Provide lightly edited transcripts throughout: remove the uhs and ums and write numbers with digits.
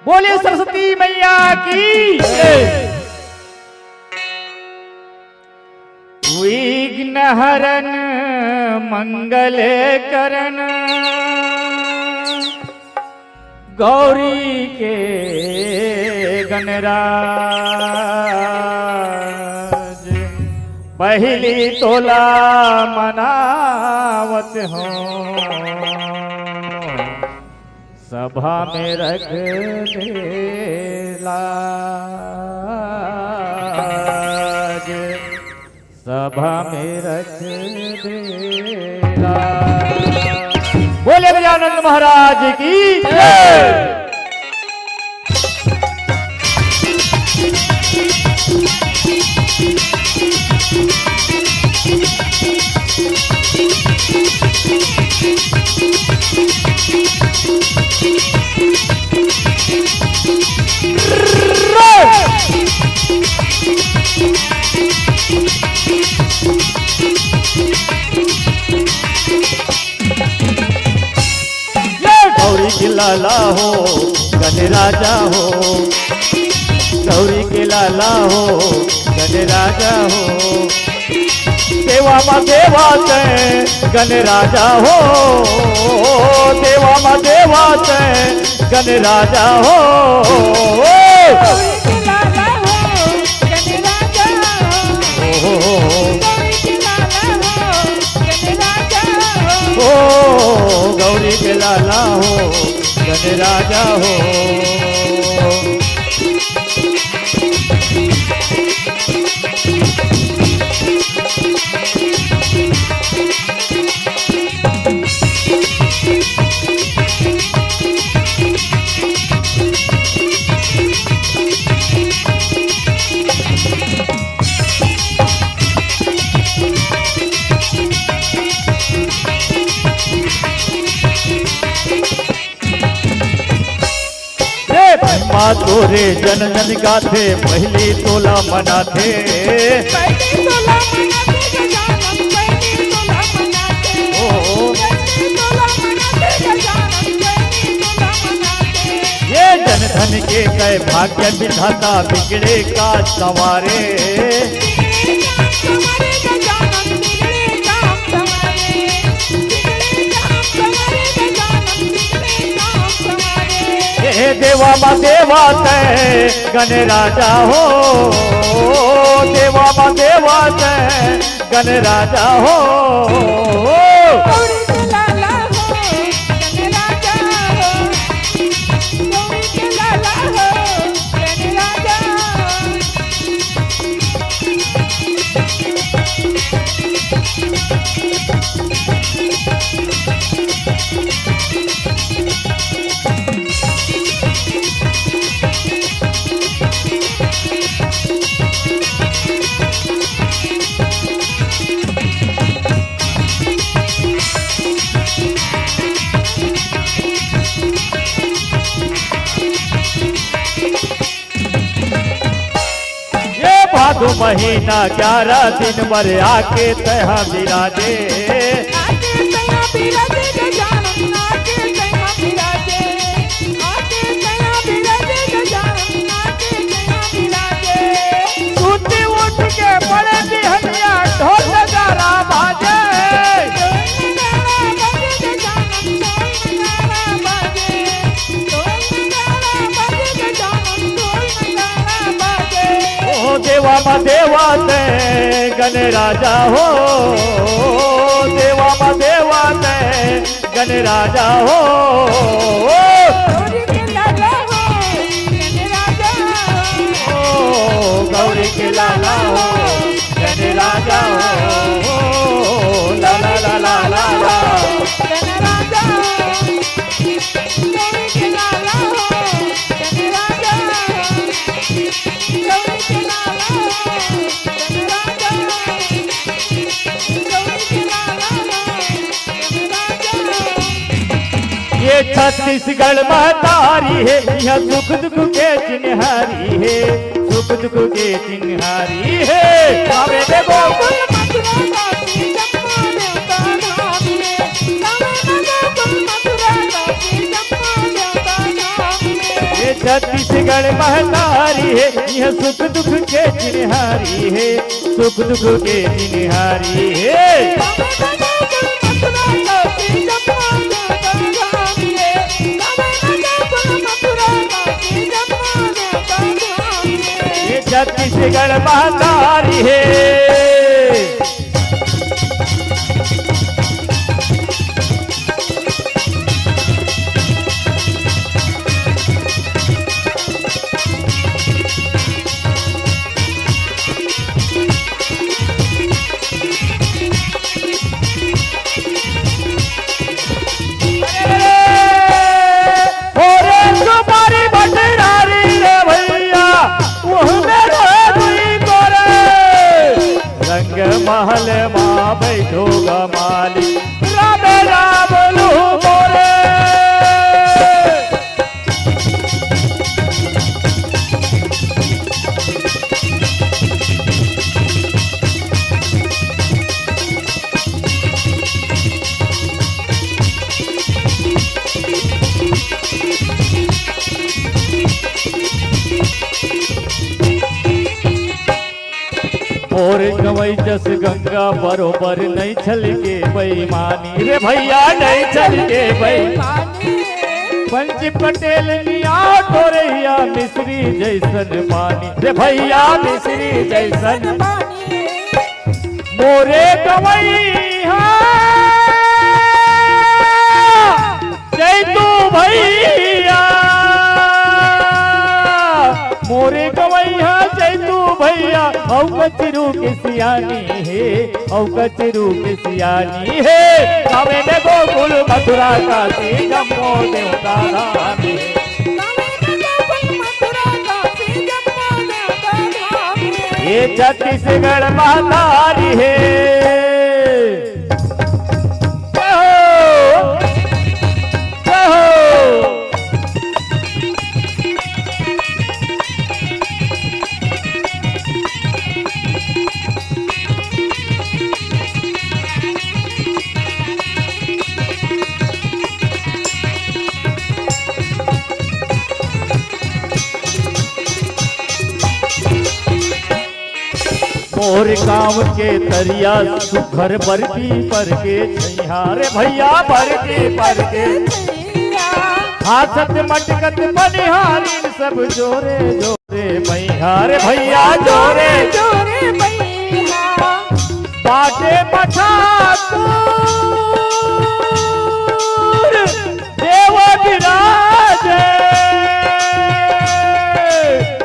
बोले सरस्वती मैया की विघ्न हरण मंगल करण गौरी के गणराज पहली तोला मनावत हो सभा में रख देला सभा में रख देला। बोले गजानन महाराज की जय। गौरी के लाला हो गणराजा हो गौरी के लाला हो गणराजा हो देवा मा देवा से गणराजा हो देवा मा देवा से गणराजा हो गौरी के लाला हो गणराजा हो। तोरे जन जन गाथे पहली तोला मनाथे ये जन धन के कई भाग्य विधाता बिगड़े का सवारे देवा मा देवा ते गणराजा हो देवा मा देवा ते गणराजा हो भादो महीना 11 दिन बर आके तहा विराजे उठ उठ के बड़े बिहनिया ढोल नगारा बाजे देवा मा देवा ते गणराजा हो देवा मा देवा ते गणराजा हो गौरी के लाला हो गणराजा हो ला ला ला ला ला गणराजा गौरी के लाला हो गणराजा ये छत्तीसगढ़ महतारी है यह सुख दुख के चिन्हारी है सुख दुख के चिन्हारी है छत्तीसगढ़ महतारी है, यह सुख दुख के चिन्हारी है, सुख दुख के चिन्हारी है। ये छत्तीसगढ़ महतारी है। महल माँ बैठो गमाली राम राम लू मोरे। और गवई जस गंगा बरोबर नहीं छल के बेईमानी रे भैया, नहीं छल के बेईमानी। पंच पटेल मिया टोरैया मिश्री जैसन पानी रे भैया, मिश्री जैसन पानी। मोरे गवैया जय तू भैया, मोरे गवैया जय तू भैया। औ कचरू के सियानी है, औ कचरू के सियानी है। कावे ने गोकुल मथुरा काशी जम्मू देवता राम है। ये छत्तीसगढ़ महतारी है। मोर गाँव के तरिया सुखर बरती पर के छैया रे भैया, बरती पर के हाथत मटकत बनिहारीन सब जोरे जोरे मैया रे भैया, जोरे जोरे मैया। बाटे पठाकुर देव विराज,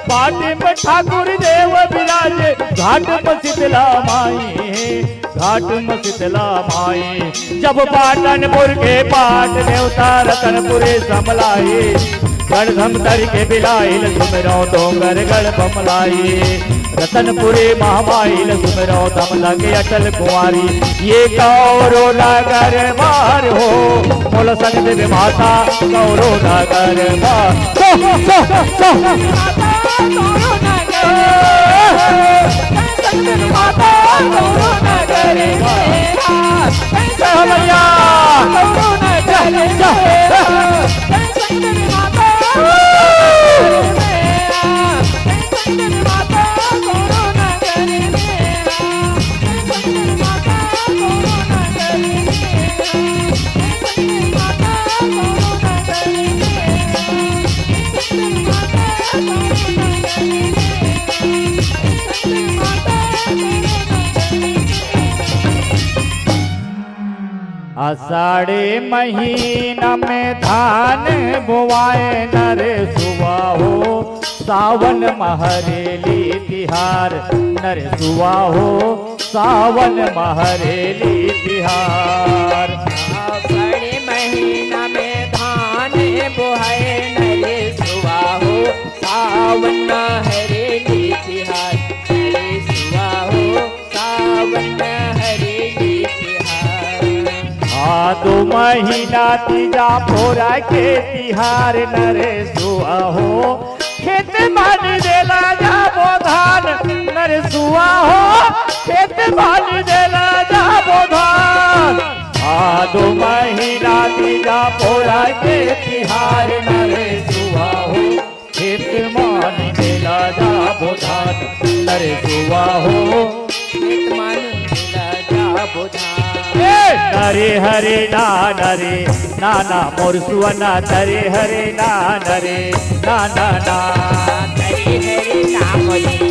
बाटे ठाकुर देव विराज। घाट में शीतला माई, घाट में शीतला माई। जब पाटनपुर के पाट देवता रतनपुरे समलाई, गढ़धम तर के बिलाइल सुमरो डोंगर गढ़ बमलाई। रतनपुरे महामाइल सुमरो दम लगे अटल कुंवारी। ये कौरो नगर मार हो मोल संग देव माता, कौरो नगर मार। माता कौरो नगर भैया, कौरो नगर आषाढ़े महीना में धान बुआए नर सुआ हो, सावन महरेली तिहार नर सुआ हो, सावन महरेली तिहार। आषाढ़े महीना में धान बुआए नर सुआ हो, सावन महरेली तिहार नर सुआ हो, सावन महरेली तिहार। दो महीना तीजा फोरा के तिहार नर सुआ हो, खेत मान देला जाबो धान नर सुआ हो, खेत मान देला जाबो धान। दो महीना तीजा फोरा के तिहार नर सुआ हो, नरे सुवा हो नित मन जा बुधा नरे हरे नाना मोर सुवना नरे हरे नाना ना हरे हरे नाम रे